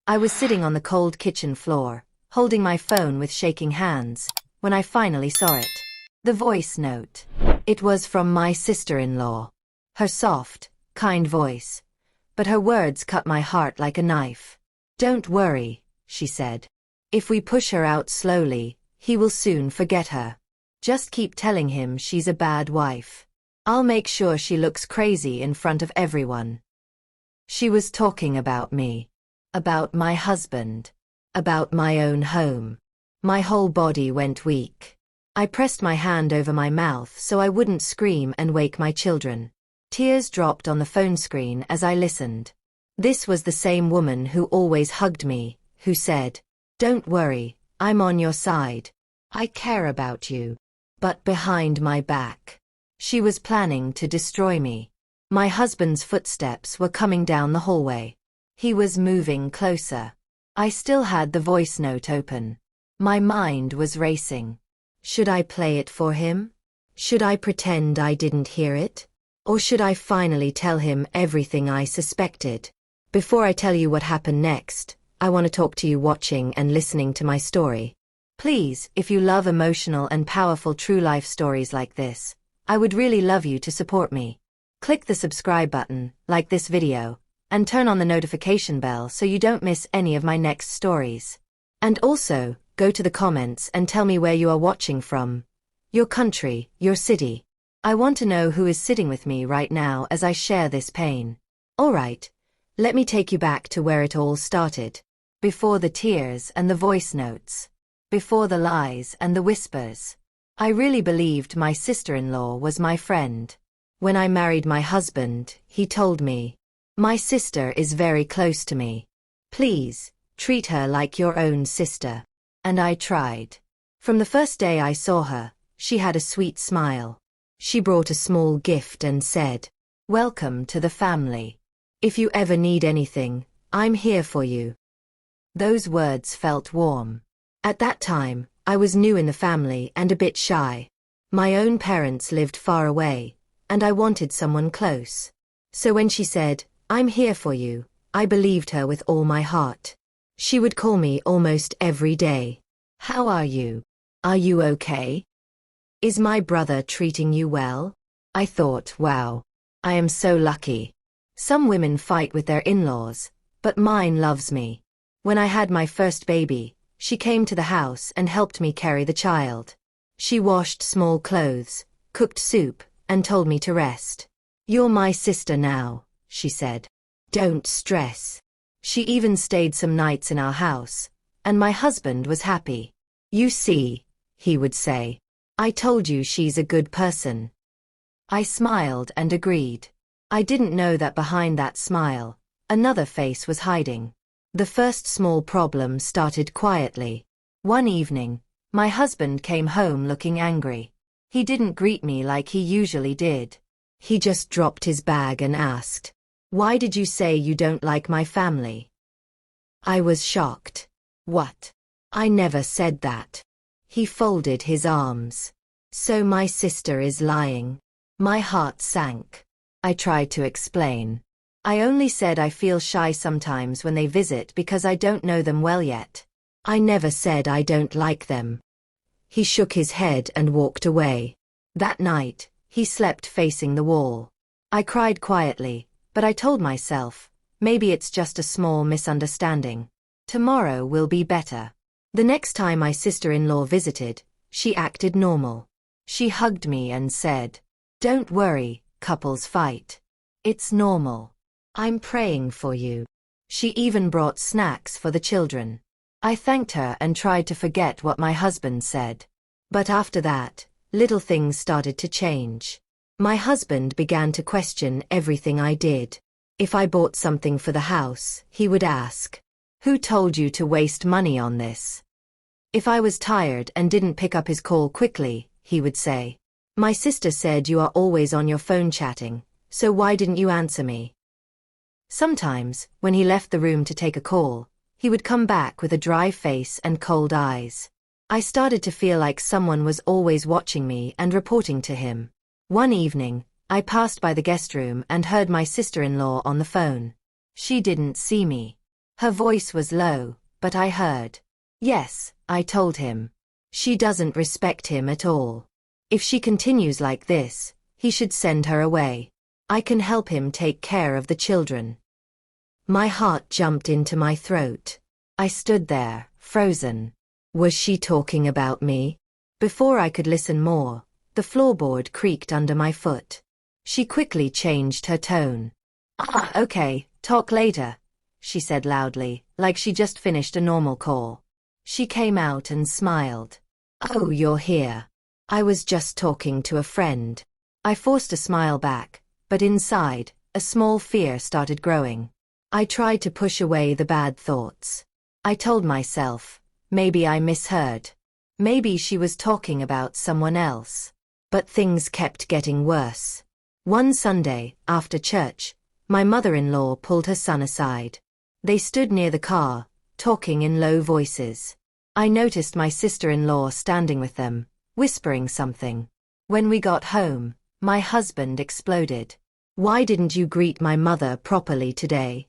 I was sitting on the cold kitchen floor, holding my phone with shaking hands, when I finally saw it. The voice note. It was from my sister-in-law. Her soft, kind voice. But her words cut my heart like a knife. "Don't worry," she said. "If we push her out slowly, he will soon forget her. Just keep telling him she's a bad wife. I'll make sure she looks crazy in front of everyone." She was talking about me. About my husband. About my own home. My whole body went weak. I pressed my hand over my mouth so I wouldn't scream and wake my children. Tears dropped on the phone screen as I listened. This was the same woman who always hugged me, who said, "Don't worry, I'm on your side. I care about you." But behind my back, she was planning to destroy me. My husband's footsteps were coming down the hallway. He was moving closer. I still had the voice note open. My mind was racing. Should I play it for him? Should I pretend I didn't hear it? Or should I finally tell him everything I suspected? Before I tell you what happened next, I want to talk to you watching and listening to my story. Please, if you love emotional and powerful true life stories like this, I would really love you to support me. Click the subscribe button, like this video, and turn on the notification bell so you don't miss any of my next stories. And also, go to the comments and tell me where you are watching from. Your country, your city. I want to know who is sitting with me right now as I share this pain. Alright, let me take you back to where it all started. Before the tears and the voice notes. Before the lies and the whispers. I really believed my sister-in-law was my friend. When I married my husband, he told me, "My sister is very close to me. Please, treat her like your own sister." And I tried. From the first day I saw her, she had a sweet smile. She brought a small gift and said, "Welcome to the family. If you ever need anything, I'm here for you." Those words felt warm. At that time, I was new in the family and a bit shy. My own parents lived far away, and I wanted someone close. So when she said, "I'm here for you," I believed her with all my heart. She would call me almost every day. "How are you? Are you okay? Is my brother treating you well?" I thought, wow, I am so lucky. Some women fight with their in-laws, but mine loves me. When I had my first baby, she came to the house and helped me carry the child. She washed small clothes, cooked soup, and told me to rest. "You're my sister now," she said. "Don't stress." She even stayed some nights in our house, and my husband was happy. "You see," he would say, "I told you she's a good person." I smiled and agreed. I didn't know that behind that smile, another face was hiding. The first small problem started quietly. One evening, my husband came home looking angry. He didn't greet me like he usually did. He just dropped his bag and asked, "Why did you say you don't like my family?" I was shocked. "What? I never said that." He folded his arms. "So my sister is lying." My heart sank. I tried to explain. I only said I feel shy sometimes when they visit because I don't know them well yet. I never said I don't like them. He shook his head and walked away. That night, he slept facing the wall. I cried quietly, but I told myself, maybe it's just a small misunderstanding. Tomorrow will be better. The next time my sister-in-law visited, she acted normal. She hugged me and said, "Don't worry, couples fight. It's normal. I'm praying for you." She even brought snacks for the children. I thanked her and tried to forget what my husband said. But after that, little things started to change. My husband began to question everything I did. If I bought something for the house, he would ask, "Who told you to waste money on this?" If I was tired and didn't pick up his call quickly, he would say, "My sister said you are always on your phone chatting, so why didn't you answer me?" Sometimes, when he left the room to take a call, he would come back with a dry face and cold eyes. I started to feel like someone was always watching me and reporting to him. One evening, I passed by the guest room and heard my sister-in-law on the phone. She didn't see me. Her voice was low, but I heard. Yes, I told him. She doesn't respect him at all. If she continues like this, he should send her away. I can help him take care of the children. My heart jumped into my throat. I stood there, frozen. Was she talking about me? Before I could listen more, the floorboard creaked under my foot. She quickly changed her tone. Okay, talk later, she said loudly, like she just finished a normal call. She came out and smiled. Oh, you're here. I was just talking to a friend. I forced a smile back, but inside, a small fear started growing. I tried to push away the bad thoughts. I told myself, maybe I misheard. Maybe she was talking about someone else. But things kept getting worse. One Sunday, after church, my mother-in-law pulled her son aside. They stood near the car, talking in low voices. I noticed my sister-in-law standing with them, whispering something. When we got home, my husband exploded. Why didn't you greet my mother properly today?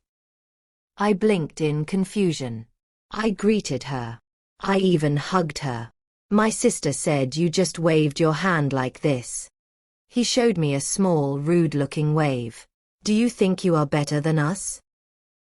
I blinked in confusion. I greeted her. I even hugged her. My sister said you just waved your hand like this. He showed me a small, rude-looking wave. Do you think you are better than us?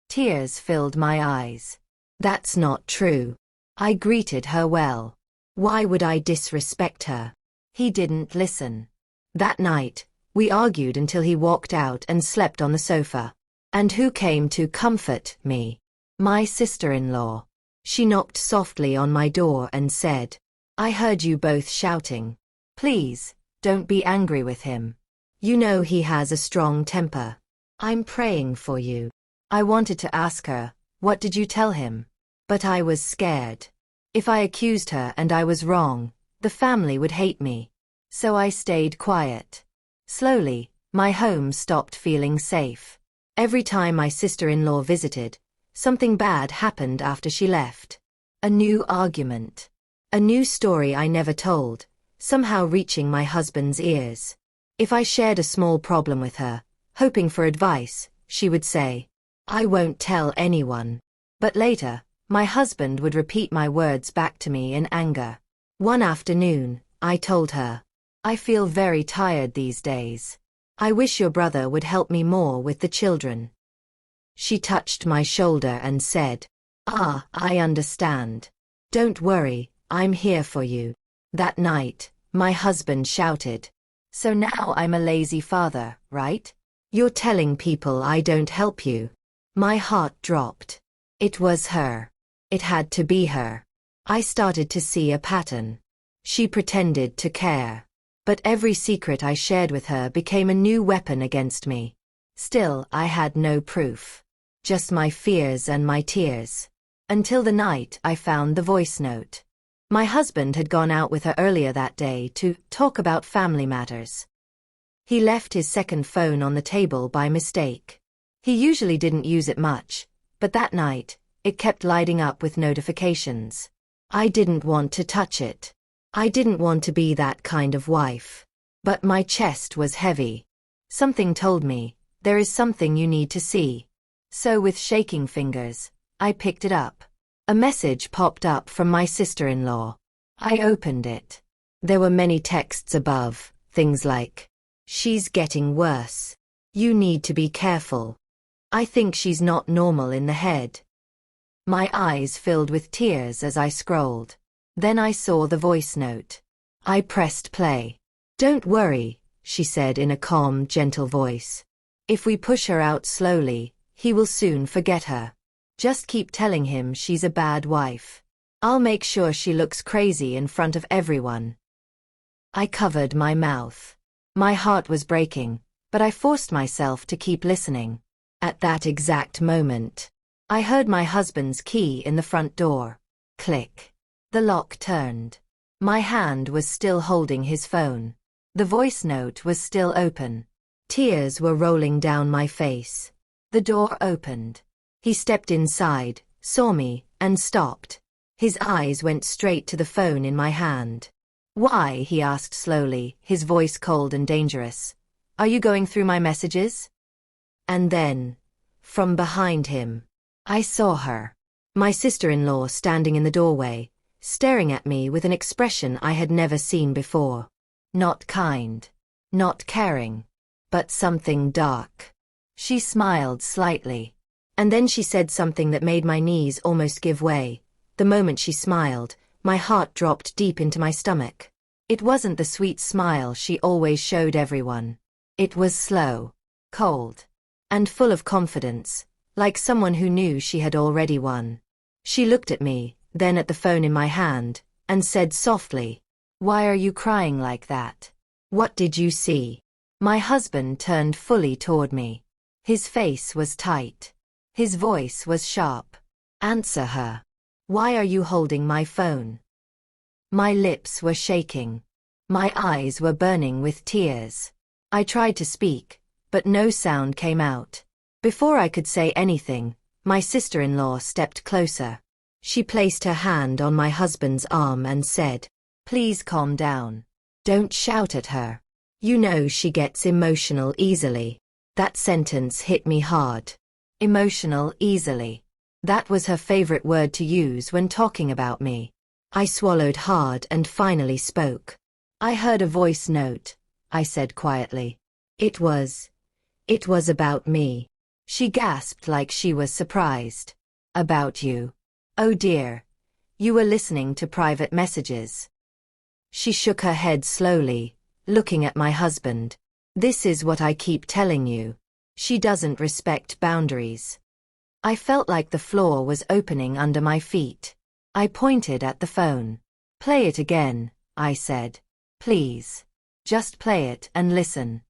Tears filled my eyes. That's not true. I greeted her well. Why would I disrespect her? He didn't listen. That night, we argued until he walked out and slept on the sofa. And who came to comfort me? My sister-in-law. She knocked softly on my door and said, I heard you both shouting. Please, don't be angry with him. You know he has a strong temper. I'm praying for you. I wanted to ask her, what did you tell him? But I was scared. If I accused her and I was wrong, the family would hate me. So I stayed quiet. Slowly, my home stopped feeling safe. Every time my sister-in-law visited, something bad happened after she left. A new argument. A new story I never told, somehow reaching my husband's ears. If I shared a small problem with her, hoping for advice, she would say, I won't tell anyone. But later, my husband would repeat my words back to me in anger. One afternoon, I told her, I feel very tired these days. I wish your brother would help me more with the children. She touched my shoulder and said, I understand. Don't worry, I'm here for you. That night, my husband shouted, so now I'm a lazy father, right? You're telling people I don't help you. My heart dropped. It was her. It had to be her. I started to see a pattern. She pretended to care. But every secret I shared with her became a new weapon against me. Still, I had no proof. Just my fears and my tears. Until the night I found the voice note. My husband had gone out with her earlier that day to talk about family matters. He left his second phone on the table by mistake. He usually didn't use it much, but that night, it kept lighting up with notifications. I didn't want to touch it. I didn't want to be that kind of wife. But my chest was heavy. Something told me, there is something you need to see. So with shaking fingers, I picked it up. A message popped up from my sister-in-law. I opened it. There were many texts above, things like, she's getting worse. You need to be careful. I think she's not normal in the head. My eyes filled with tears as I scrolled. Then I saw the voice note. I pressed play. Don't worry, she said in a calm, gentle voice. If we push her out slowly, he will soon forget her. Just keep telling him she's a bad wife. I'll make sure she looks crazy in front of everyone. I covered my mouth. My heart was breaking, but I forced myself to keep listening. At that exact moment, I heard my husband's key in the front door. Click. The lock turned. My hand was still holding his phone. The voice note was still open. Tears were rolling down my face. The door opened. He stepped inside, saw me, and stopped. His eyes went straight to the phone in my hand. Why? He asked slowly, his voice cold and dangerous. Are you going through my messages? And then, from behind him, I saw her. My sister-in-law standing in the doorway, staring at me with an expression I had never seen before. Not kind. Not caring. But something dark. She smiled slightly. And then she said something that made my knees almost give way. The moment she smiled, my heart dropped deep into my stomach. It wasn't the sweet smile she always showed everyone. It was slow, cold, and full of confidence, like someone who knew she had already won. She looked at me, then at the phone in my hand, and said softly, "Why are you crying like that? What did you see?" My husband turned fully toward me. His face was tight. His voice was sharp. "Answer her. Why are you holding my phone?" My lips were shaking. My eyes were burning with tears. I tried to speak, but no sound came out. Before I could say anything, my sister-in-law stepped closer. She placed her hand on my husband's arm and said, "Please calm down. Don't shout at her. You know she gets emotional easily." That sentence hit me hard. Emotional easily. That was her favorite word to use when talking about me. I swallowed hard and finally spoke. "I heard a voice note," I said quietly. It was about me." She gasped like she was surprised. "About you? Oh dear. You were listening to private messages." She shook her head slowly, looking at my husband. "This is what I keep telling you. She doesn't respect boundaries." I felt like the floor was opening under my feet. I pointed at the phone. "Play it again," I said. "Please. Just play it and listen."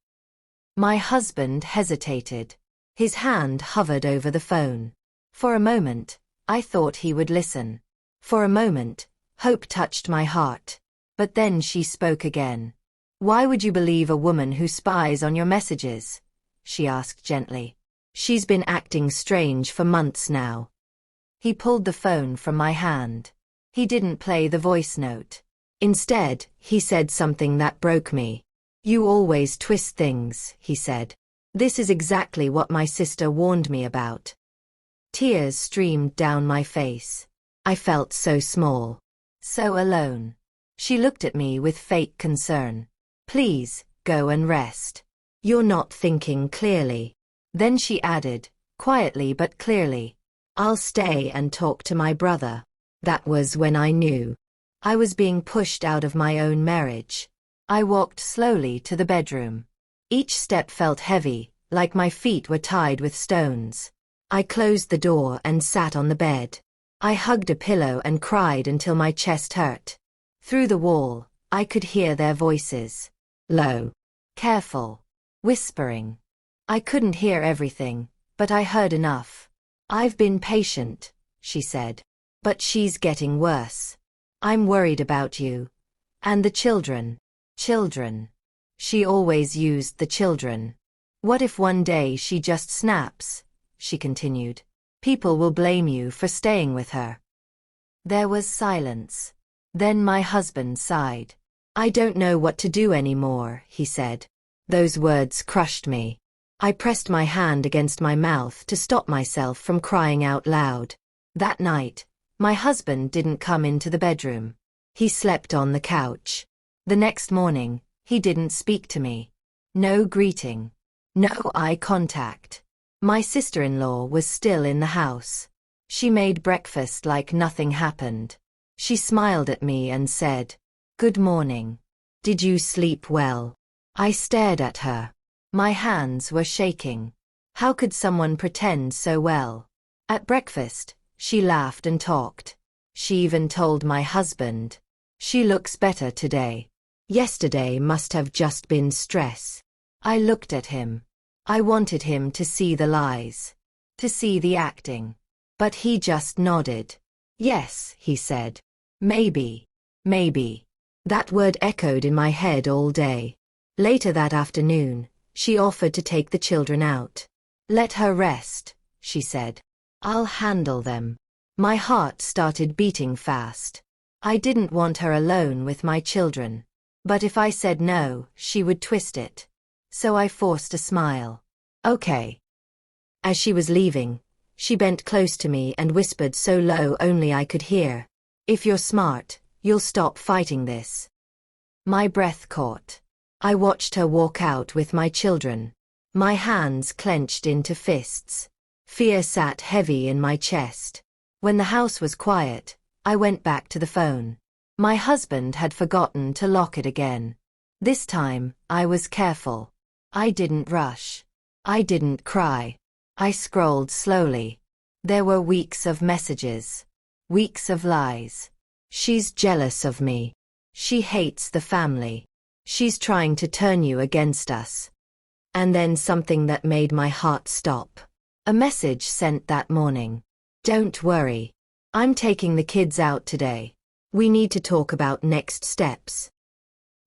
My husband hesitated. His hand hovered over the phone. For a moment, I thought he would listen. For a moment, hope touched my heart. But then she spoke again. "Why would you believe a woman who spies on your messages?" she asked gently. "She's been acting strange for months now." He pulled the phone from my hand. He didn't play the voice note. Instead, he said something that broke me. "You always twist things," he said. "This is exactly what my sister warned me about." Tears streamed down my face. I felt so small. So alone. She looked at me with fake concern. "Please, go and rest. You're not thinking clearly." Then she added, quietly but clearly, "I'll stay and talk to my brother." That was when I knew. I was being pushed out of my own marriage. I walked slowly to the bedroom. Each step felt heavy, like my feet were tied with stones. I closed the door and sat on the bed. I hugged a pillow and cried until my chest hurt. Through the wall, I could hear their voices. Low. Careful. Whispering. I couldn't hear everything, but I heard enough. "I've been patient," she said. "But she's getting worse. I'm worried about you. And the children." Children. She always used the children. "What if one day she just snaps?" she continued. "People will blame you for staying with her." There was silence. Then my husband sighed. "I don't know what to do anymore," he said. Those words crushed me. I pressed my hand against my mouth to stop myself from crying out loud. That night, my husband didn't come into the bedroom. He slept on the couch. The next morning, he didn't speak to me. No greeting. No eye contact. My sister-in-law was still in the house. She made breakfast like nothing happened. She smiled at me and said, "Good morning. Did you sleep well?" I stared at her. My hands were shaking. How could someone pretend so well? At breakfast, she laughed and talked. She even told my husband, "She looks better today. Yesterday must have just been stress." I looked at him. I wanted him to see the lies. To see the acting. But he just nodded. "Yes," he said. "Maybe. Maybe." That word echoed in my head all day. Later that afternoon, she offered to take the children out. "Let her rest," she said. "I'll handle them." My heart started beating fast. I didn't want her alone with my children. But if I said no, she would twist it. So I forced a smile. "Okay." As she was leaving, She bent close to me and whispered so low only I could hear. If you're smart, you'll stop fighting this. My breath caught. I watched her walk out with my children. My hands clenched into fists. Fear sat heavy in my chest. When the house was quiet, I went back to the phone. My husband had forgotten to lock it again. This time, I was careful. I didn't rush. I didn't cry. I scrolled slowly. There were weeks of messages. Weeks of lies. She's jealous of me. She hates the family. She's trying to turn you against us. And then something that made my heart stop. A message sent that morning. Don't worry. I'm taking the kids out today. We need to talk about next steps.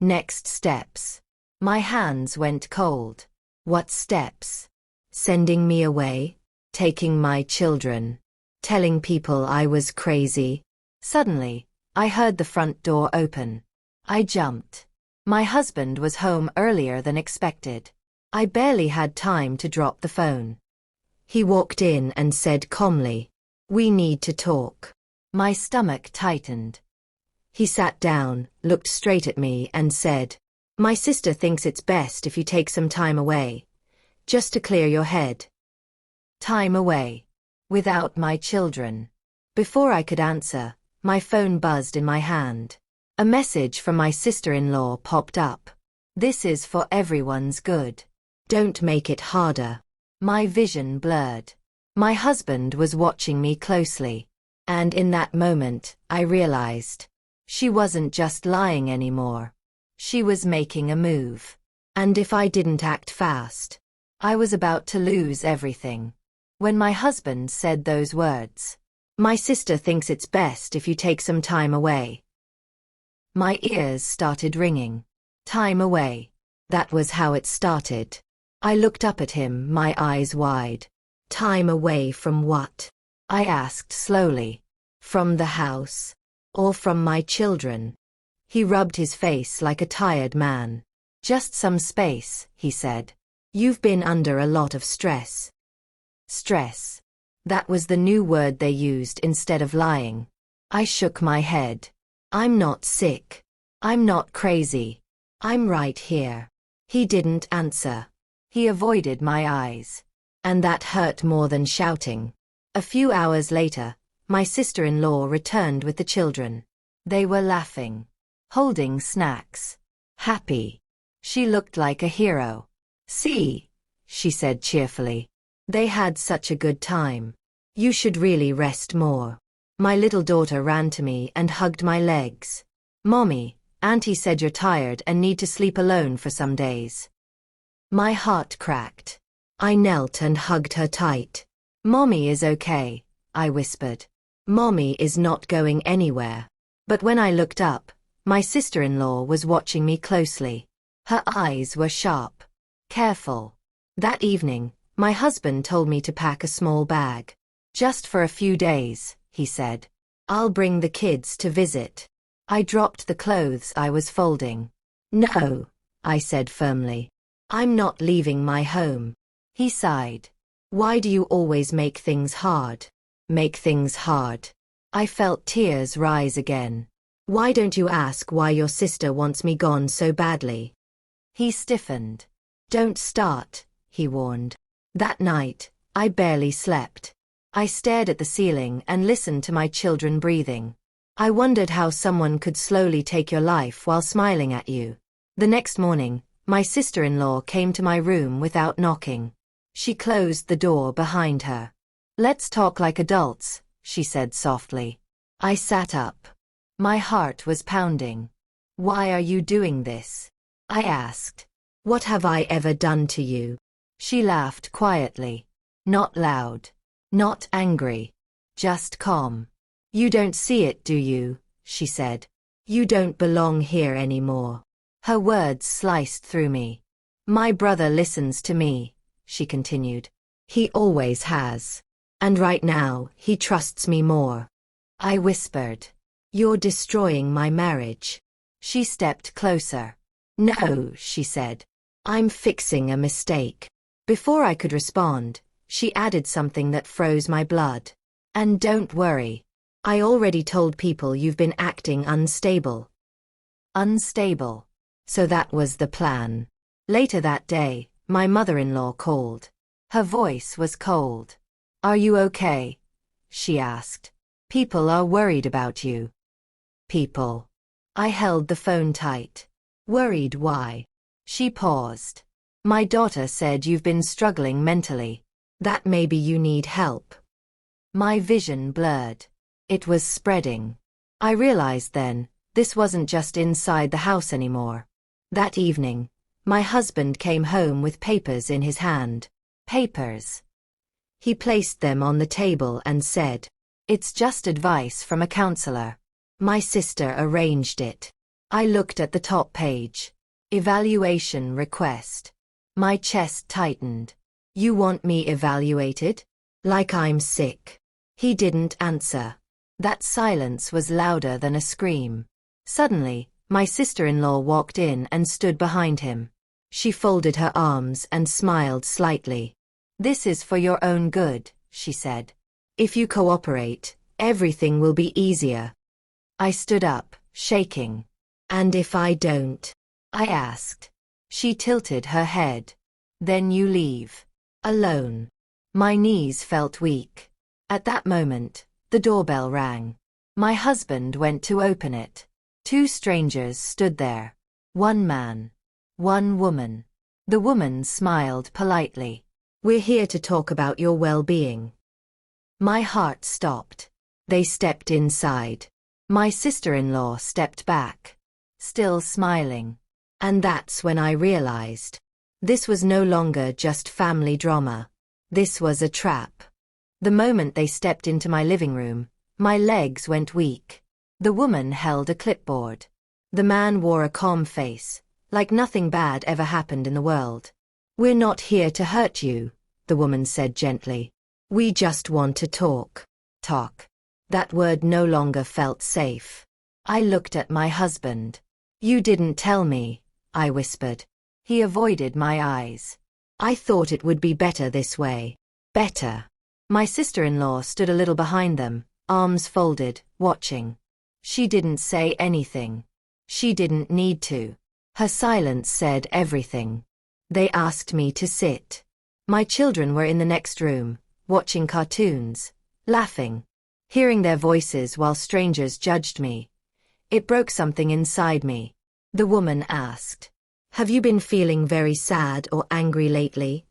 Next steps. My hands went cold. What steps? Sending me away? Taking my children? Telling people I was crazy? Suddenly, I heard the front door open. I jumped. My husband was home earlier than expected. I barely had time to drop the phone. He walked in and said calmly, "We need to talk." My stomach tightened. He sat down, looked straight at me and said, "My sister thinks it's best if you take some time away, just to clear your head." Time away. Without my children. Before I could answer, my phone buzzed in my hand. A message from my sister-in-law popped up. "This is for everyone's good. Don't make it harder." My vision blurred. My husband was watching me closely. And in that moment, I realized. She wasn't just lying anymore. She was making a move. And if I didn't act fast, I was about to lose everything. When my husband said those words, "My sister thinks it's best if you take some time away," my ears started ringing. Time away. That was how it started. I looked up at him, my eyes wide. Time away from what? I asked slowly. From the house? Or from my children? He rubbed his face like a tired man. "Just some space," he said. "You've been under a lot of stress." Stress. That was the new word they used instead of lying. I shook my head. "I'm not sick. I'm not crazy. I'm right here." He didn't answer. He avoided my eyes. And that hurt more than shouting. A few hours later, my sister-in-law returned with the children. They were laughing, holding snacks, happy. She looked like a hero. "See," she said cheerfully. "They had such a good time. You should really rest more." My little daughter ran to me and hugged my legs. "Mommy, Auntie said you're tired and need to sleep alone for some days." My heart cracked. I knelt and hugged her tight. "Mommy is okay," I whispered. "Mommy is not going anywhere." But when I looked up, my sister-in-law was watching me closely. Her eyes were sharp, careful. That evening, my husband told me to pack a small bag. "Just for a few days," he said. "I'll bring the kids to visit." I dropped the clothes I was folding. "No," I said firmly. "I'm not leaving my home." He sighed. "Why do you always make things hard?" "Make things hard." I felt tears rise again. "Why don't you ask why your sister wants me gone so badly?" He stiffened. "Don't start," he warned. That night, I barely slept. I stared at the ceiling and listened to my children breathing. I wondered how someone could slowly take your life while smiling at you. The next morning, my sister-in-law came to my room without knocking. She closed the door behind her. "Let's talk like adults," she said softly. I sat up. My heart was pounding. "Why are you doing this?" I asked. "What have I ever done to you?" She laughed quietly. Not loud. Not angry. Just calm. "You don't see it, do you?" she said. "You don't belong here anymore." Her words sliced through me. "My brother listens to me," she continued. "He always has. And right now, he trusts me more." I whispered. "You're destroying my marriage." She stepped closer. "No," she said. "I'm fixing a mistake." Before I could respond, she added something that froze my blood. And don't worry. I already told people you've been acting unstable. Unstable. So that was the plan. Later that day, my mother-in-law called. Her voice was cold. Are you okay? She asked. People are worried about you. People. I held the phone tight. Worried why? She paused. My daughter said you've been struggling mentally. That maybe you need help. My vision blurred. It was spreading. I realized then, this wasn't just inside the house anymore. That evening, my husband came home with papers in his hand. Papers. He placed them on the table and said, "It's just advice from a counselor." My sister arranged it. I looked at the top page. Evaluation request. My chest tightened. You want me evaluated? Like I'm sick. He didn't answer. That silence was louder than a scream. Suddenly, my sister-in-law walked in and stood behind him. She folded her arms and smiled slightly. "This is for your own good," she said. "If you cooperate, everything will be easier." I stood up, shaking. "And if I don't?" I asked. She tilted her head. "Then you leave. Alone." My knees felt weak. At that moment, the doorbell rang. My husband went to open it. Two strangers stood there. One man. One woman. The woman smiled politely. "We're here to talk about your well-being." My heart stopped. They stepped inside. My sister-in-law stepped back, still smiling. And that's when I realized. This was no longer just family drama. This was a trap. The moment they stepped into my living room, my legs went weak. The woman held a clipboard. The man wore a calm face, like nothing bad ever happened in the world. "We're not here to hurt you," the woman said gently. "We just want to talk." Talk. That word no longer felt safe. I looked at my husband. "You didn't tell me," I whispered. He avoided my eyes. "I thought it would be better this way." Better. My sister-in-law stood a little behind them, arms folded, watching. She didn't say anything. She didn't need to. Her silence said everything. They asked me to sit. My children were in the next room, watching cartoons, laughing. Hearing their voices while strangers judged me. It broke something inside me. The woman asked, "Have you been feeling very sad or angry lately?"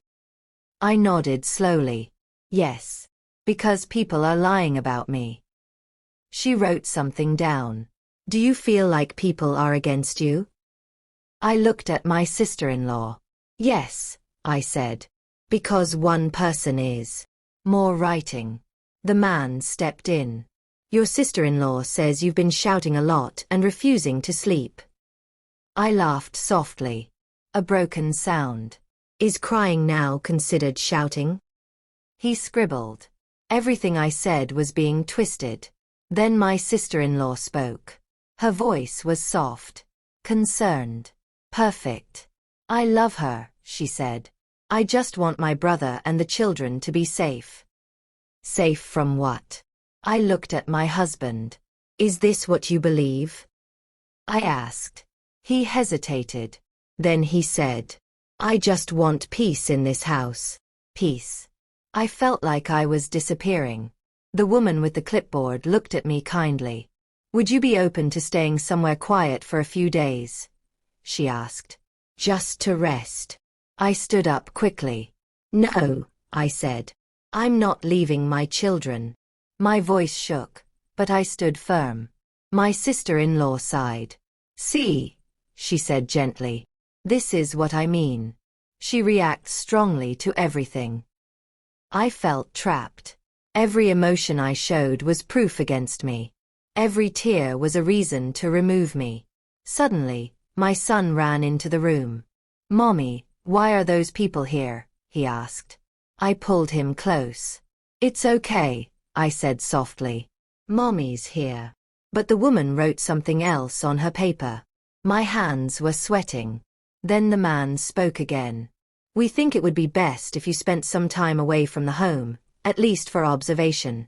I nodded slowly. "Yes. Because people are lying about me." She wrote something down. "Do you feel like people are against you?" I looked at my sister-in-law. "Yes," I said. "Because one person is." More writing. The man stepped in. "Your sister-in-law says you've been shouting a lot and refusing to sleep." I laughed softly. A broken sound. "Is crying now considered shouting?" He scribbled. Everything I said was being twisted. Then my sister-in-law spoke. Her voice was soft. Concerned. Perfect. "I love her," she said. "I just want my brother and the children to be safe." Safe from what? I looked at my husband. "Is this what you believe?" I asked. He hesitated. Then he said, "I just want peace in this house." Peace. I felt like I was disappearing. The woman with the clipboard looked at me kindly. "Would you be open to staying somewhere quiet for a few days?" she asked. "Just to rest." I stood up quickly. "No," I said. "I'm not leaving my children." My voice shook, but I stood firm. My sister-in-law sighed. "See," she said gently. "This is what I mean. She reacts strongly to everything." I felt trapped. Every emotion I showed was proof against me. Every tear was a reason to remove me. Suddenly, my son ran into the room. "Mommy, why are those people here?" he asked. I pulled him close. "It's okay," I said softly. "Mommy's here." But the woman wrote something else on her paper. My hands were sweating. Then the man spoke again. We think it would be best if you spent some time away from the home, at least for observation.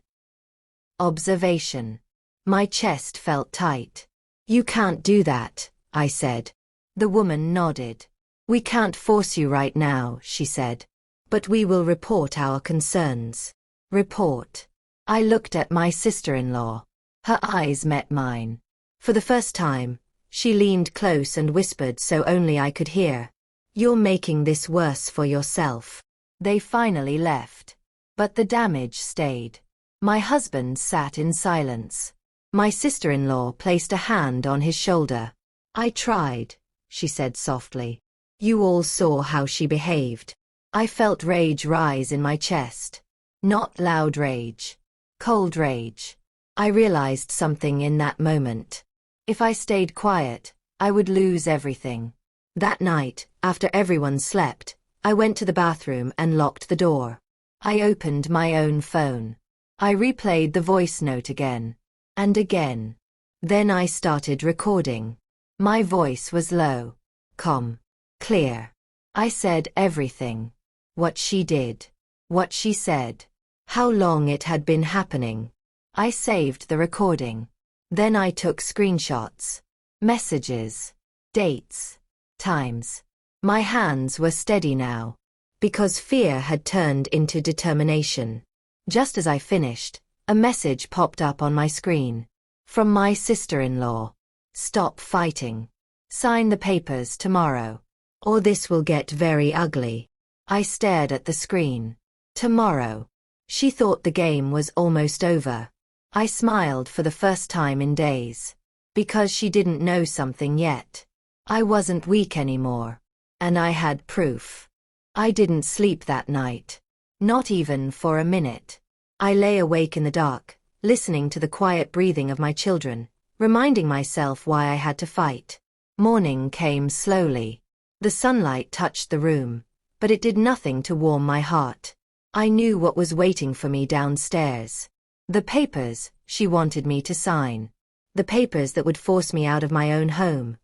Observation. My chest felt tight. You can't do that, I said. The woman nodded. We can't force you right now, she said. But we will report our concerns. Report. I looked at my sister-in-law. Her eyes met mine. For the first time, she leaned close and whispered so only I could hear. You're making this worse for yourself. They finally left. But the damage stayed. My husband sat in silence. My sister-in-law placed a hand on his shoulder. I tried, she said softly. You all saw how she behaved. I felt rage rise in my chest. Not loud rage. Cold rage. I realized something in that moment. If I stayed quiet, I would lose everything. That night, after everyone slept, I went to the bathroom and locked the door. I opened my own phone. I replayed the voice note again. And again. Then I started recording. My voice was low. Calm. Clear. I said everything. What she did. What she said. How long it had been happening. I saved the recording. Then I took screenshots. Messages. Dates. Times. My hands were steady now. Because fear had turned into determination. Just as I finished, a message popped up on my screen. From my sister-in-law. Stop fighting. Sign the papers tomorrow. Or this will get very ugly. I stared at the screen. Tomorrow. She thought the game was almost over. I smiled for the first time in days. Because she didn't know something yet. I wasn't weak anymore. And I had proof. I didn't sleep that night. Not even for a minute. I lay awake in the dark, listening to the quiet breathing of my children, reminding myself why I had to fight. Morning came slowly. The sunlight touched the room, but it did nothing to warm my heart. I knew what was waiting for me downstairs. The papers she wanted me to sign. The papers that would force me out of my own home,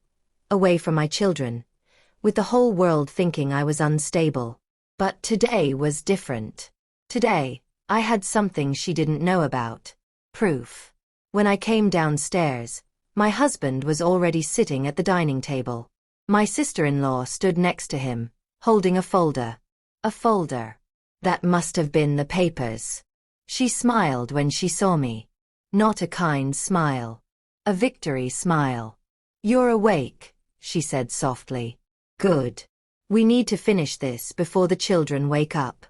away from my children, with the whole world thinking I was unstable. But today was different. Today, I had something she didn't know about. Proof. When I came downstairs, my husband was already sitting at the dining table. My sister-in-law stood next to him, holding a folder. A folder. That must have been the papers. She smiled when she saw me. Not a kind smile. A victory smile. You're awake, she said softly. Good. We need to finish this before the children wake up.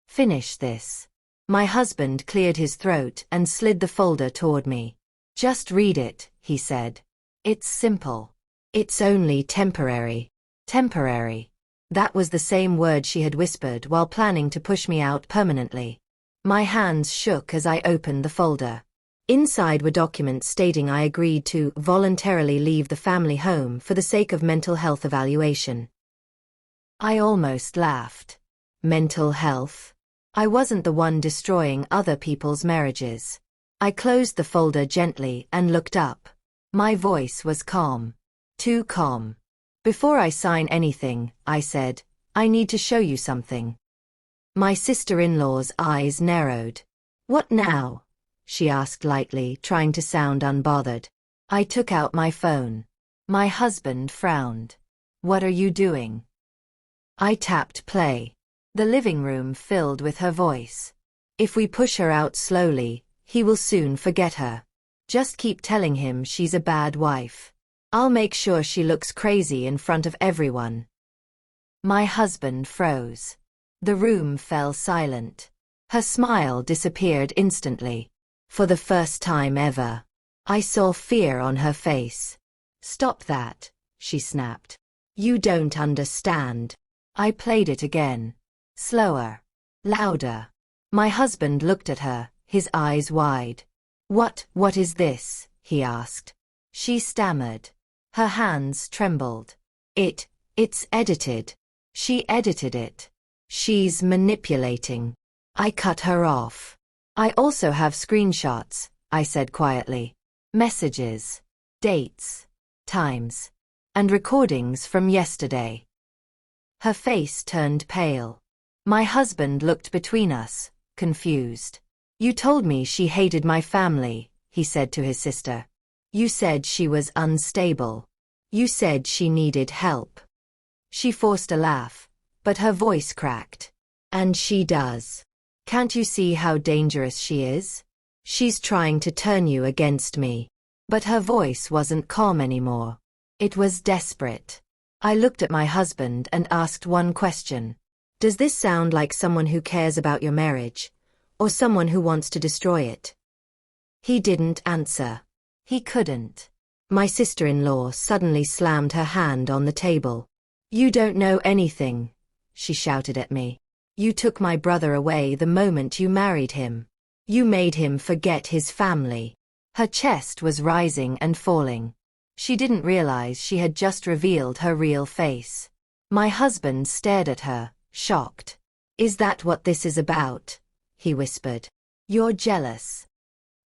Finish this. My husband cleared his throat and slid the folder toward me. Just read it, he said. It's simple. It's only temporary. Temporary. That was the same word she had whispered while planning to push me out permanently. My hands shook as I opened the folder. Inside were documents stating I agreed to voluntarily leave the family home for the sake of mental health evaluation. I almost laughed. Mental health? I wasn't the one destroying other people's marriages. I closed the folder gently and looked up. My voice was calm. Too calm. Before I sign anything, I said, I need to show you something. My sister-in-law's eyes narrowed. What now? She asked lightly, trying to sound unbothered. I took out my phone. My husband frowned. What are you doing? I tapped play. The living room filled with her voice. If we push her out slowly, he will soon forget her. Just keep telling him she's a bad wife. I'll make sure she looks crazy in front of everyone. My husband froze. The room fell silent. Her smile disappeared instantly. For the first time ever, I saw fear on her face. Stop that, she snapped. You don't understand. I played it again. Slower. Louder. My husband looked at her, his eyes wide. What is this? He asked. She stammered. Her hands trembled. It's edited. She edited it. She's manipulating. I cut her off. I also have screenshots, I said quietly. Messages. Dates. Times. And recordings from yesterday. Her face turned pale. My husband looked between us, confused. You told me she hated my family, he said to his sister. You said she was unstable. You said she needed help. She forced a laugh, but her voice cracked. And she does. Can't you see how dangerous she is? She's trying to turn you against me. But her voice wasn't calm anymore. It was desperate. I looked at my husband and asked one question. Does this sound like someone who cares about your marriage, or someone who wants to destroy it? He didn't answer. He couldn't. My sister-in-law suddenly slammed her hand on the table. You don't know anything, she shouted at me. You took my brother away the moment you married him. You made him forget his family. Her chest was rising and falling. She didn't realize she had just revealed her real face. My husband stared at her, shocked. Is that what this is about? He whispered. You're jealous.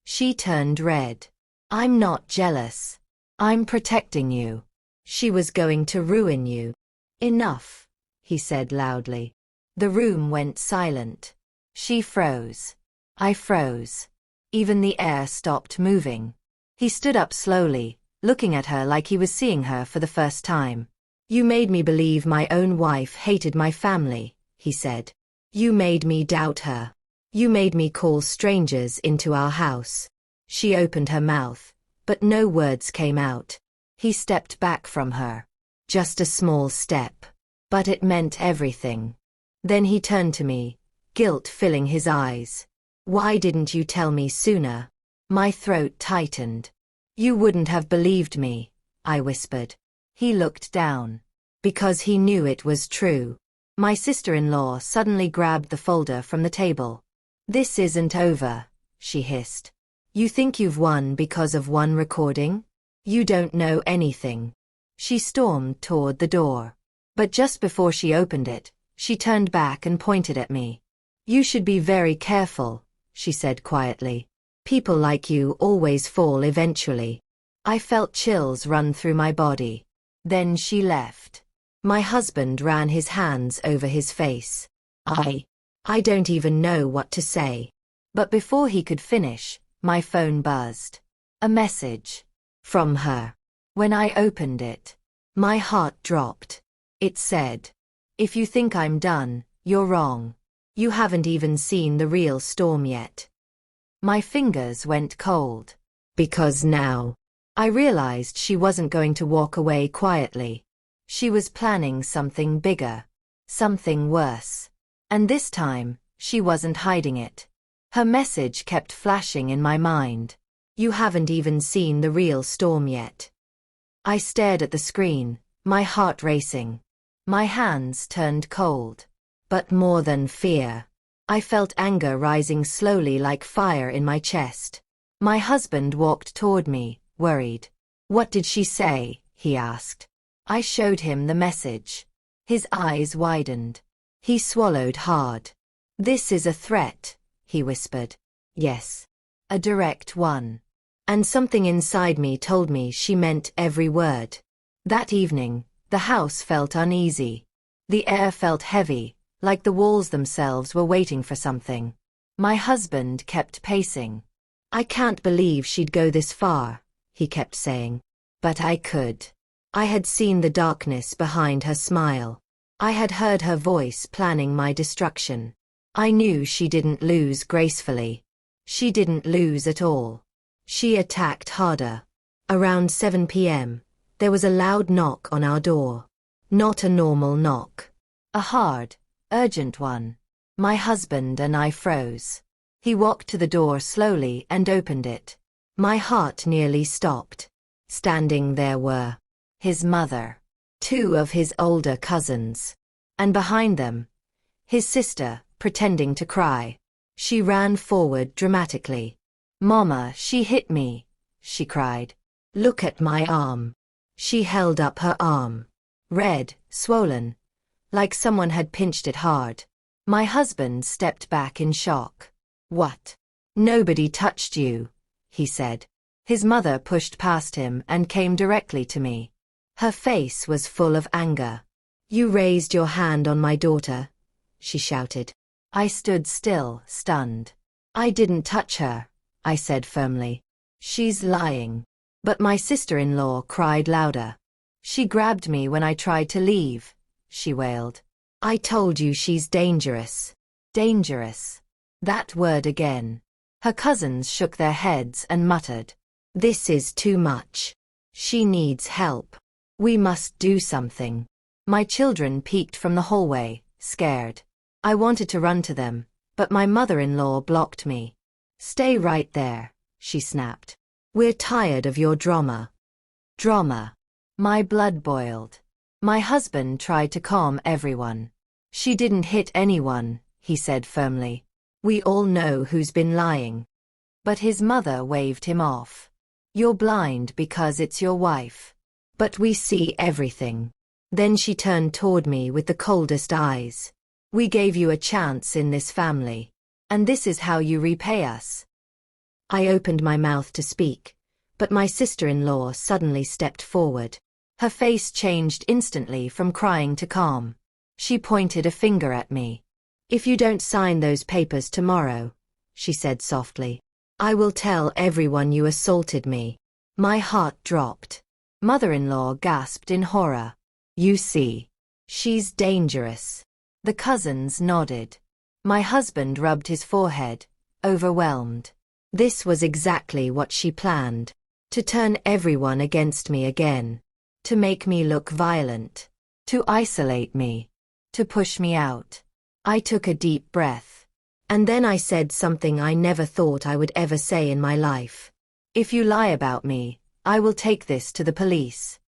She turned red. I'm not jealous. I'm protecting you. She was going to ruin you. Enough, he said loudly. The room went silent. She froze. I froze. Even the air stopped moving. He stood up slowly, looking at her like he was seeing her for the first time. You made me believe my own wife hated my family, he said. You made me doubt her. You made me call strangers into our house. She opened her mouth, but no words came out. He stepped back from her. Just a small step. But it meant everything. Then he turned to me, guilt filling his eyes. Why didn't you tell me sooner? My throat tightened. You wouldn't have believed me, I whispered. He looked down. Because he knew it was true. My sister-in-law suddenly grabbed the folder from the table. This isn't over, she hissed. You think you've won because of one recording? You don't know anything. She stormed toward the door. But just before she opened it, she turned back and pointed at me. You should be very careful, she said quietly. People like you always fall eventually. I felt chills run through my body. Then she left. My husband ran his hands over his face. I don't even know what to say. But before he could finish, my phone buzzed. A message. From her. When I opened it, my heart dropped. It said, if you think I'm done, you're wrong. You haven't even seen the real storm yet. My fingers went cold. Because now, I realized she wasn't going to walk away quietly. She was planning something bigger. Something worse. And this time, she wasn't hiding it. Her message kept flashing in my mind. You haven't even seen the real storm yet. I stared at the screen, my heart racing. My hands turned cold. But more than fear, I felt anger rising slowly like fire in my chest. My husband walked toward me, worried. What did she say? He asked. I showed him the message. His eyes widened. He swallowed hard. This is a threat, he whispered. Yes. A direct one. And something inside me told me she meant every word. That evening, the house felt uneasy. The air felt heavy, like the walls themselves were waiting for something. My husband kept pacing. I can't believe she'd go this far, he kept saying. But I could. I had seen the darkness behind her smile. I had heard her voice planning my destruction. I knew she didn't lose gracefully. She didn't lose at all. She attacked harder. Around 7 p.m., there was a loud knock on our door. Not a normal knock. A hard, urgent one. My husband and I froze. He walked to the door slowly and opened it. My heart nearly stopped. Standing there were his mother, 2 of his older cousins, and behind them, his sister, pretending to cry. She ran forward dramatically. Mama, she hit me, she cried. Look at my arm. She held up her arm. Red, swollen, like someone had pinched it hard. My husband stepped back in shock. What? Nobody touched you, he said. His mother pushed past him and came directly to me. Her face was full of anger. You raised your hand on my daughter, she shouted. I stood still, stunned. I didn't touch her, I said firmly. She's lying. But my sister-in-law cried louder. She grabbed me when I tried to leave, she wailed. I told you she's dangerous. Dangerous. That word again. Her cousins shook their heads and muttered. This is too much. She needs help. We must do something. My children peeked from the hallway, scared. I wanted to run to them, but my mother-in-law blocked me. Stay right there, she snapped. We're tired of your drama. Drama. My blood boiled. My husband tried to calm everyone. She didn't hit anyone, he said firmly. We all know who's been lying. But his mother waved him off. You're blind because it's your wife. But we see everything. Then she turned toward me with the coldest eyes. We gave you a chance in this family. And this is how you repay us. I opened my mouth to speak, but my sister-in-law suddenly stepped forward. Her face changed instantly from crying to calm. She pointed a finger at me. If you don't sign those papers tomorrow, she said softly, I will tell everyone you assaulted me. My heart dropped. Mother-in-law gasped in horror. You see, she's dangerous. The cousins nodded. My husband rubbed his forehead, overwhelmed. This was exactly what she planned. To turn everyone against me again. To make me look violent. To isolate me. To push me out. I took a deep breath. And then I said something I never thought I would ever say in my life. If you lie about me, I will take this to the police.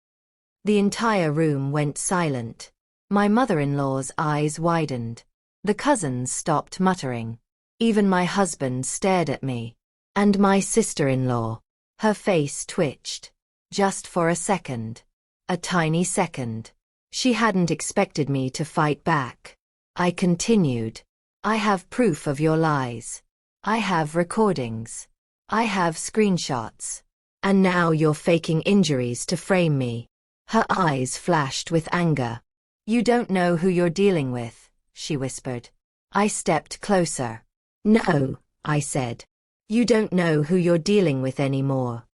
The entire room went silent. My mother-in-law's eyes widened. The cousins stopped muttering. Even my husband stared at me. And my sister-in-law. Her face twitched. Just for a second. A tiny second. She hadn't expected me to fight back. I continued. I have proof of your lies. I have recordings. I have screenshots. And now you're faking injuries to frame me. Her eyes flashed with anger. You don't know who you're dealing with, she whispered. I stepped closer. No, I said. You don't know who you're dealing with anymore.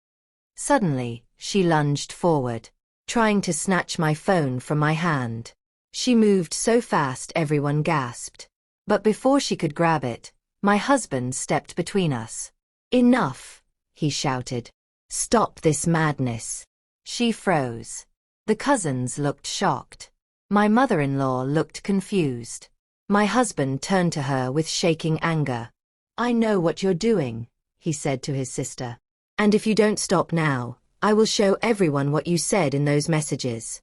Suddenly, she lunged forward, trying to snatch my phone from my hand. She moved so fast everyone gasped. But before she could grab it, my husband stepped between us. Enough, he shouted. Stop this madness. She froze. The cousins looked shocked. My mother-in-law looked confused. My husband turned to her with shaking anger. I know what you're doing, he said to his sister. And if you don't stop now, I will show everyone what you said in those messages.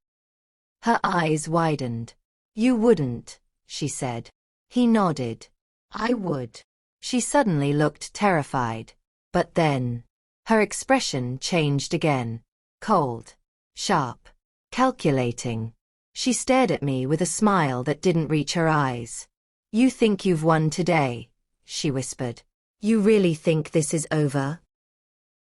Her eyes widened. You wouldn't, she said. He nodded. I would. She suddenly looked terrified. But then, her expression changed again. Cold. Sharp. Calculating. She stared at me with a smile that didn't reach her eyes. You think you've won today, she whispered. You really think this is over?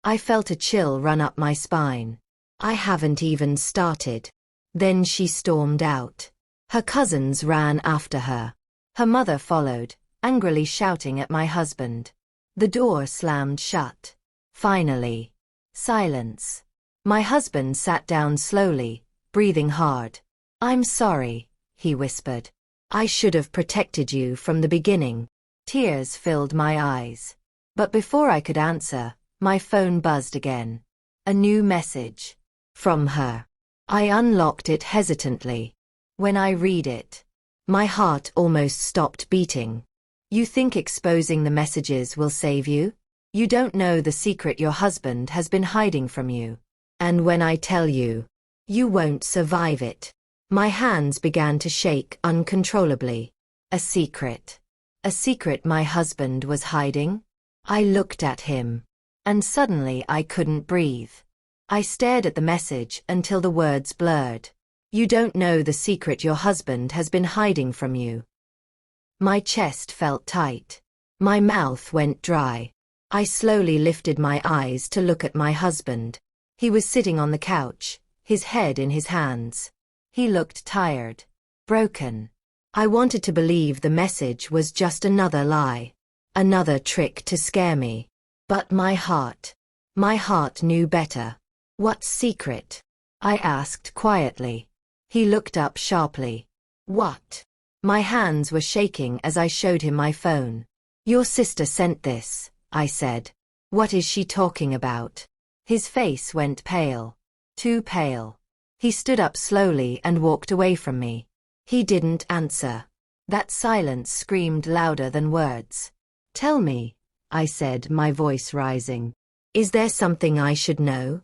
I felt a chill run up my spine. I haven't even started. Then she stormed out. Her cousins ran after her. Her mother followed, angrily shouting at my husband. The door slammed shut. Finally. Silence. My husband sat down slowly, breathing hard. I'm sorry, he whispered. I should have protected you from the beginning. Tears filled my eyes. But before I could answer, my phone buzzed again. A new message. From her. I unlocked it hesitantly. When I read it, my heart almost stopped beating. You think exposing the messages will save you? You don't know the secret your husband has been hiding from you. And when I tell you, you won't survive it. My hands began to shake uncontrollably. A secret. A secret my husband was hiding? I looked at him. And suddenly I couldn't breathe. I stared at the message until the words blurred. You don't know the secret your husband has been hiding from you. My chest felt tight. My mouth went dry. I slowly lifted my eyes to look at my husband. He was sitting on the couch, his head in his hands. He looked tired. broken. I wanted to believe the message was just another lie, another trick to scare me. But my heart knew better. What secret? I asked quietly. He looked up sharply. What? My hands were shaking as I showed him my phone. Your sister sent this, I said. What is she talking about? His face went pale. Too pale. He stood up slowly and walked away from me. He didn't answer. That silence screamed louder than words. Tell me, I said, my voice rising. Is there something I should know?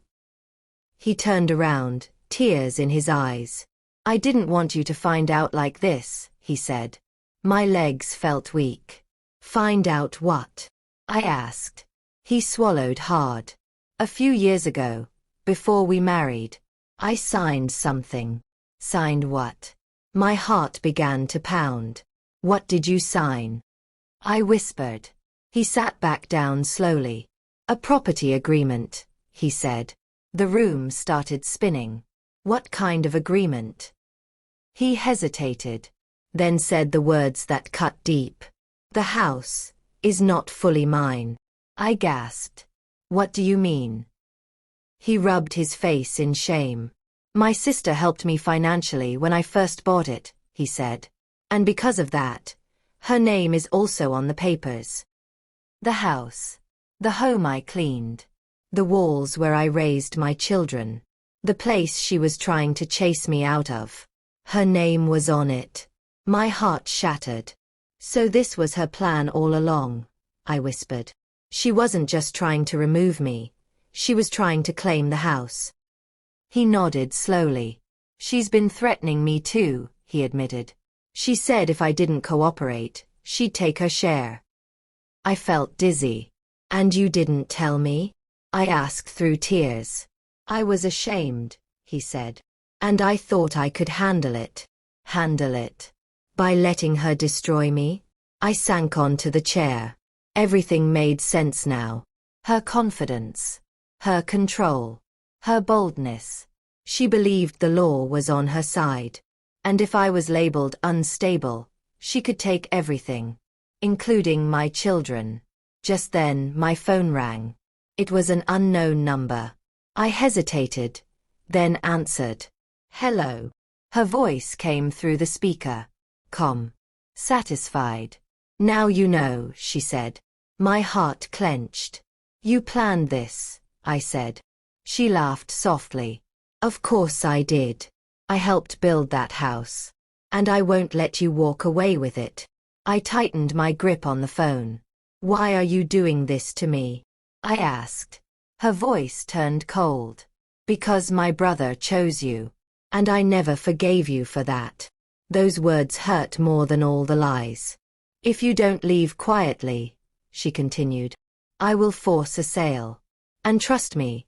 He turned around, tears in his eyes. I didn't want you to find out like this, he said. My legs felt weak. Find out what? I asked. He swallowed hard. A few years ago, before we married, I signed something. Signed what? My heart began to pound. What did you sign? I whispered. He sat back down slowly. A property agreement, he said. The room started spinning. What kind of agreement? He hesitated, then said the words that cut deep. The house is not fully mine. I gasped. What do you mean? He rubbed his face in shame. My sister helped me financially when I first bought it, he said. And because of that, her name is also on the papers. The house. The home I cleaned. The walls where I raised my children. The place she was trying to chase me out of. Her name was on it. My heart shattered. So this was her plan all along, I whispered. She wasn't just trying to remove me. She was trying to claim the house. He nodded slowly. She's been threatening me too, he admitted. She said if I didn't cooperate, she'd take her share. I felt dizzy. And you didn't tell me? I asked through tears. I was ashamed, he said. And I thought I could handle it. Handle it. By letting her destroy me? I sank onto the chair. Everything made sense now. Her confidence. Her control. Her boldness. She believed the law was on her side. And if I was labeled unstable, she could take everything. Including my children. Just then, my phone rang. It was an unknown number. I hesitated, then answered. Hello. Her voice came through the speaker. Calm. Satisfied. Now you know, she said. My heart clenched. You planned this, I said. She laughed softly. Of course I did. I helped build that house. And I won't let you walk away with it. I tightened my grip on the phone. Why are you doing this to me? I asked. Her voice turned cold. Because my brother chose you. And I never forgave you for that. Those words hurt more than all the lies. If you don't leave quietly, she continued, I will force a sale. And trust me,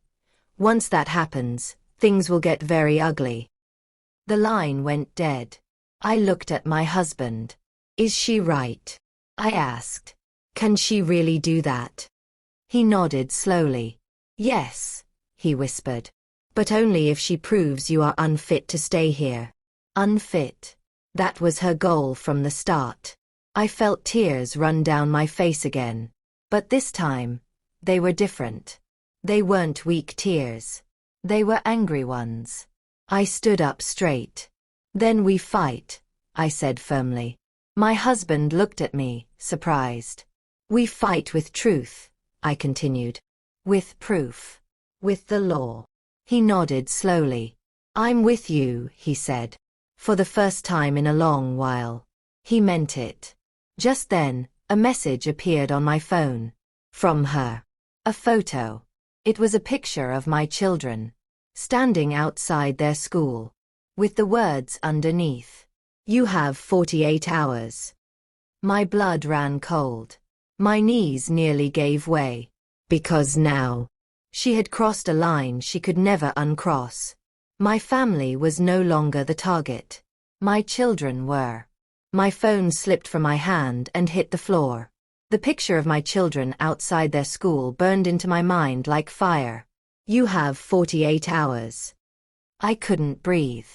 once that happens, things will get very ugly. The line went dead. I looked at my husband. Is she right? I asked. Can she really do that? He nodded slowly. Yes, he whispered. But only if she proves you are unfit to stay here. Unfit. That was her goal from the start. I felt tears run down my face again. But this time, they were different. They weren't weak tears. They were angry ones. I stood up straight. Then we fight, I said firmly. My husband looked at me, surprised. We fight with truth, I continued. With proof. With the law. He nodded slowly. I'm with you, he said. For the first time in a long while. He meant it. Just then, a message appeared on my phone. From her. A photo. It was a picture of my children. Standing outside their school. With the words underneath. You have 48 hours. My blood ran cold. My knees nearly gave way. Because now, she had crossed a line she could never uncross. My family was no longer the target. My children were. My phone slipped from my hand and hit the floor. The picture of my children outside their school burned into my mind like fire. You have 48 hours. I couldn't breathe.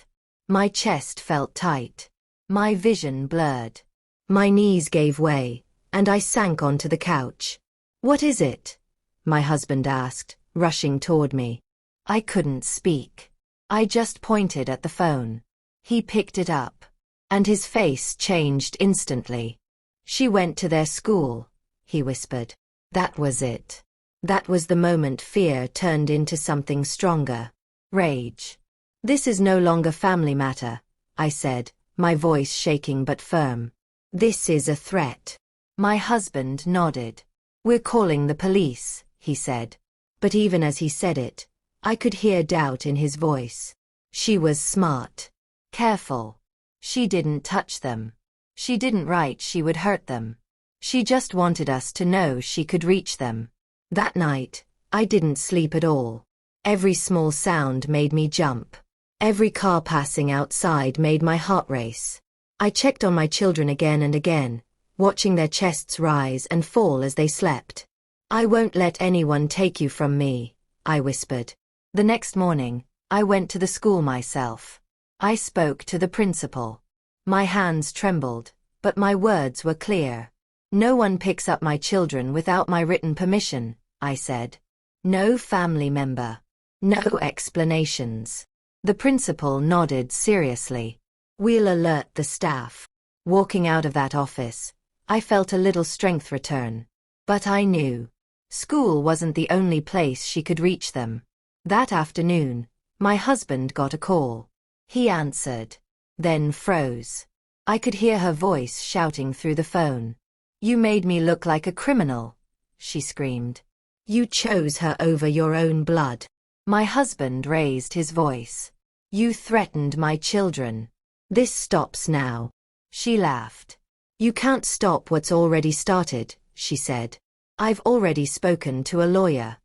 My chest felt tight. My vision blurred. My knees gave way, and I sank onto the couch. "What is it?" my husband asked, rushing toward me. I couldn't speak. I just pointed at the phone. He picked it up, and his face changed instantly. "She went to their school," he whispered. That was it. That was the moment fear turned into something stronger. Rage. "This is no longer family matter," I said, my voice shaking but firm. "This is a threat." My husband nodded. "We're calling the police," he said. But even as he said it, I could hear doubt in his voice. She was smart. Careful. She didn't touch them. She didn't write she would hurt them. She just wanted us to know she could reach them. That night, I didn't sleep at all. Every small sound made me jump. Every car passing outside made my heart race. I checked on my children again and again, watching their chests rise and fall as they slept. "I won't let anyone take you from me," I whispered. The next morning, I went to the school myself. I spoke to the principal. My hands trembled, but my words were clear. "No one picks up my children without my written permission," I said. "No family member. No explanations." The principal nodded seriously. "We'll alert the staff." Walking out of that office, I felt a little strength return. But I knew. School wasn't the only place she could reach them. That afternoon, my husband got a call. He answered, then froze. I could hear her voice shouting through the phone. "You made me look like a criminal," she screamed. "You chose her over your own blood." My husband raised his voice. "You threatened my children. This stops now." She laughed. "You can't stop what's already started," she said. "I've already spoken to a lawyer."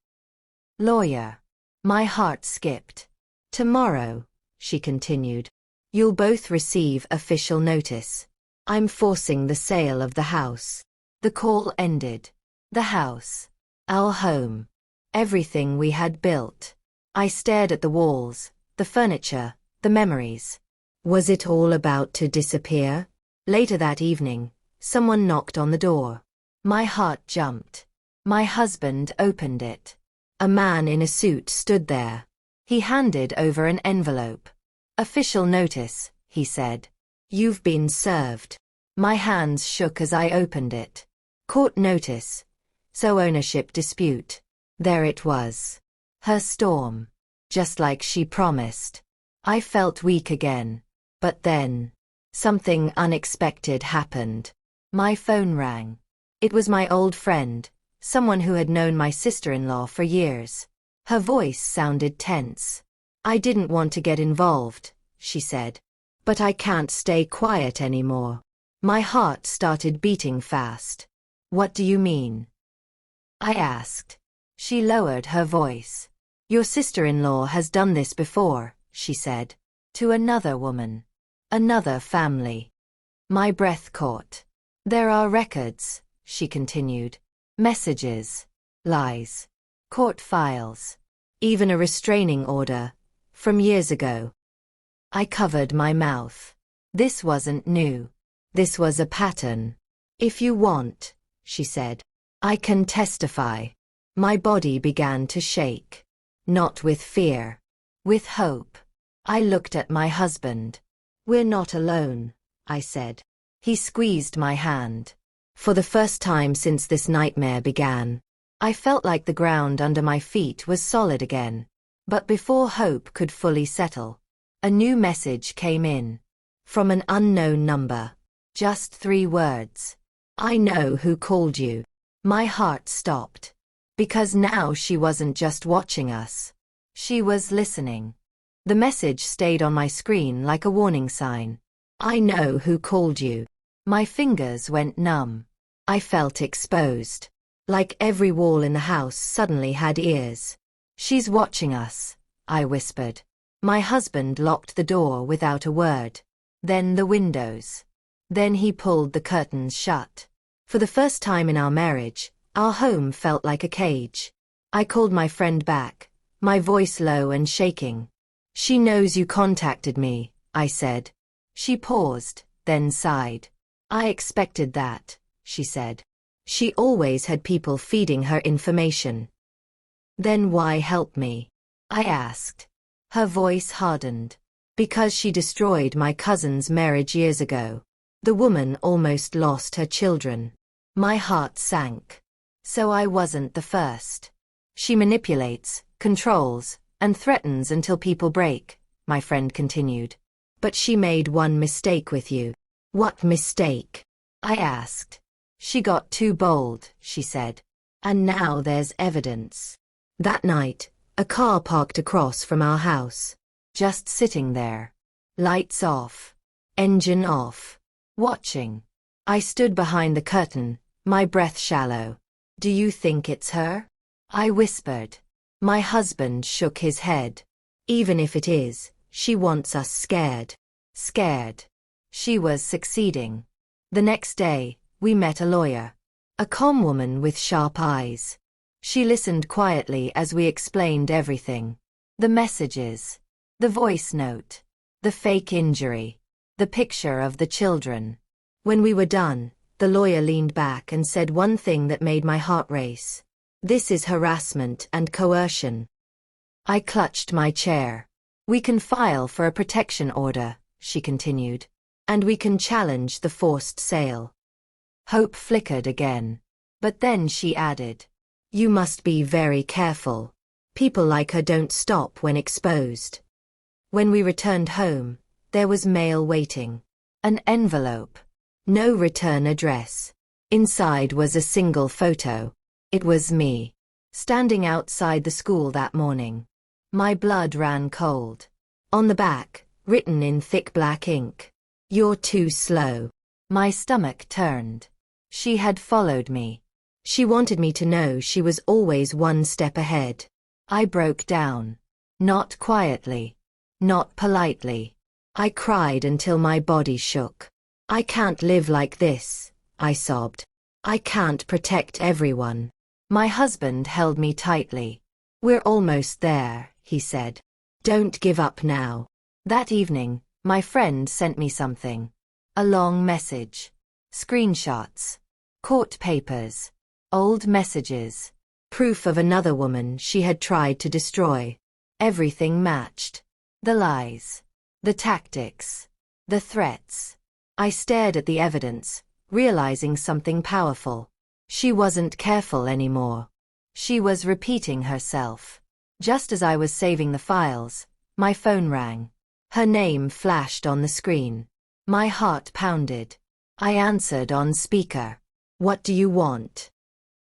Lawyer. My heart skipped. "Tomorrow," she continued, "you'll both receive official notice. I'm forcing the sale of the house." The call ended. The house. Our home. Everything we had built. I stared at the walls, the furniture, the memories. Was it all about to disappear? Later that evening, someone knocked on the door. My heart jumped. My husband opened it. A man in a suit stood there. He handed over an envelope. "Official notice," he said. "You've been served." My hands shook as I opened it. Court notice. So ownership dispute. There it was. Her storm. Just like she promised. I felt weak again. But then, something unexpected happened. My phone rang. It was my old friend, someone who had known my sister-in-law for years. Her voice sounded tense. "I didn't want to get involved," she said. "But I can't stay quiet anymore." My heart started beating fast. "What do you mean?" I asked. She lowered her voice. "Your sister-in-law has done this before," she said. "To another woman. Another family." My breath caught. "There are records," she continued. "Messages. Lies. Court files. Even a restraining order. From years ago." I covered my mouth. This wasn't new. This was a pattern. "If you want," she said, "I can testify." My body began to shake. Not with fear. With hope. I looked at my husband. "We're not alone," I said. He squeezed my hand. For the first time since this nightmare began, I felt like the ground under my feet was solid again. But before hope could fully settle, a new message came in. From an unknown number. Just 3 words. "I know who called you." My heart stopped. Because now she wasn't just watching us. She was listening. The message stayed on my screen like a warning sign. "I know who called you." My fingers went numb. I felt exposed. Like every wall in the house suddenly had ears. "She's watching us," I whispered. My husband locked the door without a word. Then the windows. Then he pulled the curtains shut. For the first time in our marriage, our home felt like a cage. I called my friend back, my voice low and shaking. "She knows you contacted me," I said. She paused, then sighed. I expected that, she said. She always had people feeding her information. Then why help me? I asked. Her voice hardened. Because she destroyed my cousin's marriage years ago. The woman almost lost her children. My heart sank. So I wasn't the first. She manipulates, controls, and threatens until people break, my friend continued. But she made one mistake with you. What mistake? I asked. She got too bold, she said. And now there's evidence. That night, a car parked across from our house. Just sitting there. Lights off. Engine off. Watching. I stood behind the curtain, my breath shallow. Do you think it's her? I whispered. My husband shook his head. Even if it is, she wants us scared. Scared. She was succeeding. The next day, we met a lawyer. A calm woman with sharp eyes. She listened quietly as we explained everything. The messages. The voice note. The fake injury. The picture of the children. When we were done, the lawyer leaned back and said one thing that made my heart race. This is harassment and coercion. I clutched my chair. We can file for a protection order, she continued. And we can challenge the forced sale. Hope flickered again. But then she added. You must be very careful. People like her don't stop when exposed. When we returned home, there was mail waiting. An envelope. No return address. Inside was a single photo. It was me. Standing outside the school that morning. My blood ran cold. On the back, written in thick black ink. You're too slow. My stomach turned. She had followed me. She wanted me to know she was always one step ahead. I broke down. Not quietly. Not politely. I cried until my body shook. I can't live like this, I sobbed. I can't protect everyone. My husband held me tightly. We're almost there, he said. Don't give up now. That evening, my friend sent me something. A long message. Screenshots. Court papers. Old messages. Proof of another woman she had tried to destroy. Everything matched. The lies. The tactics. The threats. I stared at the evidence, realizing something powerful. She wasn't careful anymore. She was repeating herself. Just as I was saving the files, my phone rang. Her name flashed on the screen. My heart pounded. I answered on speaker. What do you want?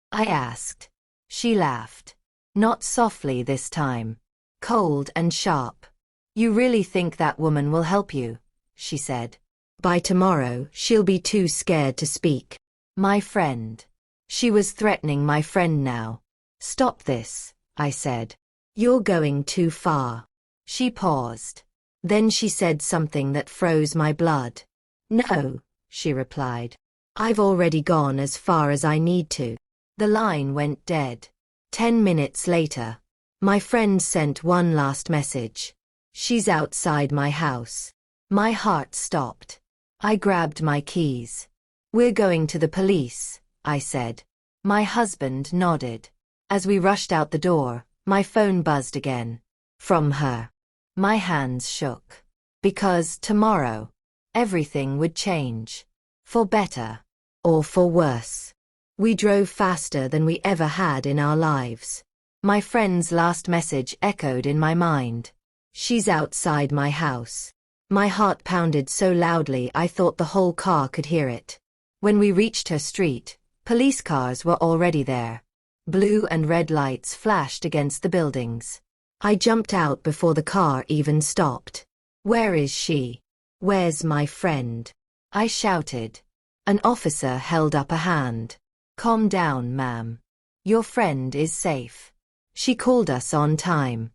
I asked. She laughed. Not softly this time. Cold and sharp. You really think that woman will help you? She said. By tomorrow, she'll be too scared to speak. My friend. She was threatening my friend now. Stop this, I said. You're going too far. She paused. Then she said something that froze my blood. No, she replied. I've already gone as far as I need to. The line went dead. 10 minutes later, my friend sent one last message. She's outside my house. My heart stopped. I grabbed my keys. We're going to the police, I said. My husband nodded. As we rushed out the door, my phone buzzed again. From her. My hands shook. Because tomorrow, everything would change. For better. Or for worse. We drove faster than we ever had in our lives. My friend's last message echoed in my mind. She's outside my house. My heart pounded so loudly I thought the whole car could hear it. When we reached her street, police cars were already there. Blue and red lights flashed against the buildings. I jumped out before the car even stopped. Where is she? Where's my friend? I shouted. An officer held up a hand. Calm down, ma'am. Your friend is safe. She called us on time.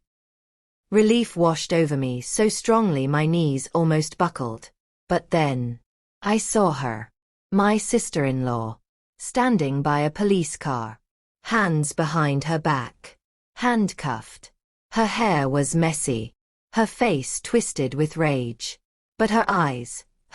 Relief washed over me so strongly my knees almost buckled. But then, I saw her. My sister-in-law. Standing by a police car. Hands behind her back. Handcuffed. Her hair was messy. Her face twisted with rage. But her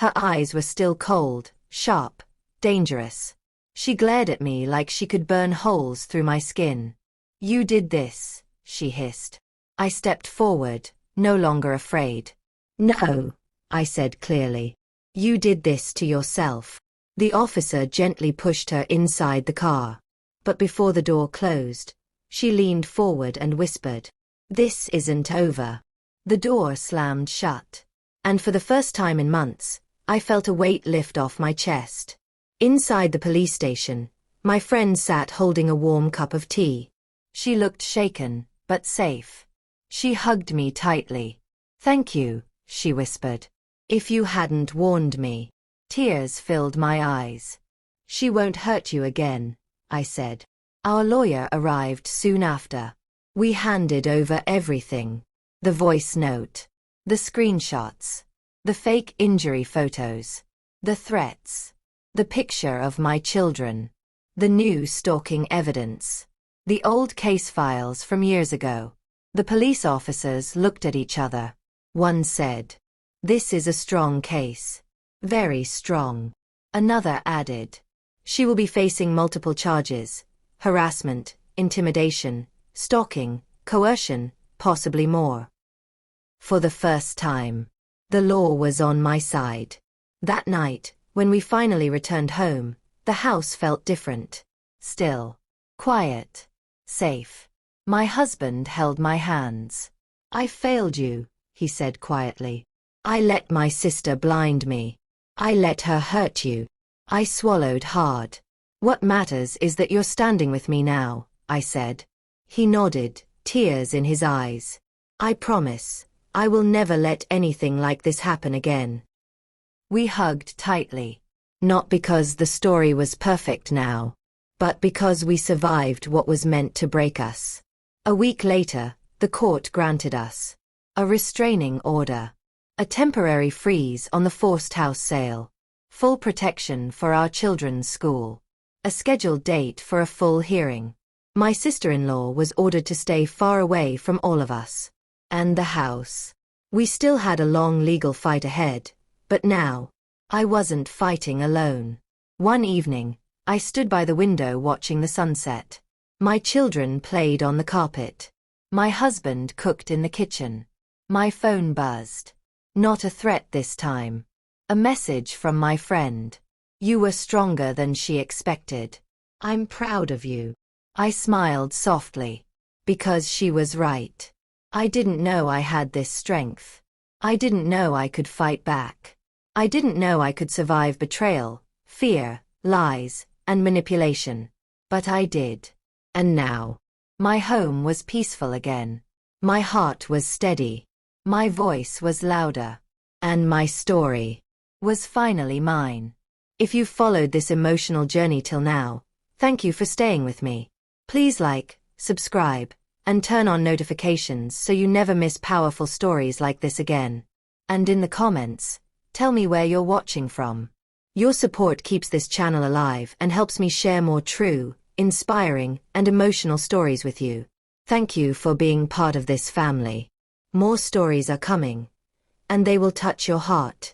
Her eyes were still cold, sharp, dangerous. She glared at me like she could burn holes through my skin. "You did this," she hissed. I stepped forward, no longer afraid. "No," I said clearly. "You did this to yourself." The officer gently pushed her inside the car. But before the door closed, she leaned forward and whispered, "This isn't over." The door slammed shut. And for the first time in months, I felt a weight lift off my chest. Inside the police station, my friend sat holding a warm cup of tea. She looked shaken, but safe. She hugged me tightly. "Thank you," she whispered. "If you hadn't warned me." Tears filled my eyes. "She won't hurt you again," I said. Our lawyer arrived soon after. We handed over everything. The voice note, the screenshots, the fake injury photos, the threats, the picture of my children, the new stalking evidence, the old case files from years ago. The police officers looked at each other. One said, "This is a strong case. Very strong." Another added, "She will be facing multiple charges: harassment, intimidation, stalking, coercion, possibly more." For the first time, the law was on my side. That night, when we finally returned home, the house felt different. Still, quiet, safe. My husband held my hands. "I failed you," he said quietly. "I let my sister blind me. I let her hurt you." I swallowed hard. "What matters is that you're standing with me now," I said. He nodded, tears in his eyes. "I promise, I will never let anything like this happen again." We hugged tightly. Not because the story was perfect now, but because we survived what was meant to break us. A week later, the court granted us a restraining order, a temporary freeze on the forced house sale, full protection for our children's school, a scheduled date for a full hearing. My sister-in-law was ordered to stay far away from all of us. And the house. We still had a long legal fight ahead, but now, I wasn't fighting alone. One evening, I stood by the window watching the sunset. My children played on the carpet. My husband cooked in the kitchen. My phone buzzed. Not a threat this time. A message from my friend. "You were stronger than she expected. I'm proud of you." I smiled softly. Because she was right. I didn't know I had this strength. I didn't know I could fight back. I didn't know I could survive betrayal, fear, lies, and manipulation. But I did. And now, my home was peaceful again. My heart was steady. My voice was louder. And my story was finally mine. If you've followed this emotional journey till now, thank you for staying with me. Please like, subscribe, and turn on notifications so you never miss powerful stories like this again. And in the comments, tell me where you're watching from. Your support keeps this channel alive and helps me share more true, inspiring, and emotional stories with you. Thank you for being part of this family. More stories are coming, and they will touch your heart.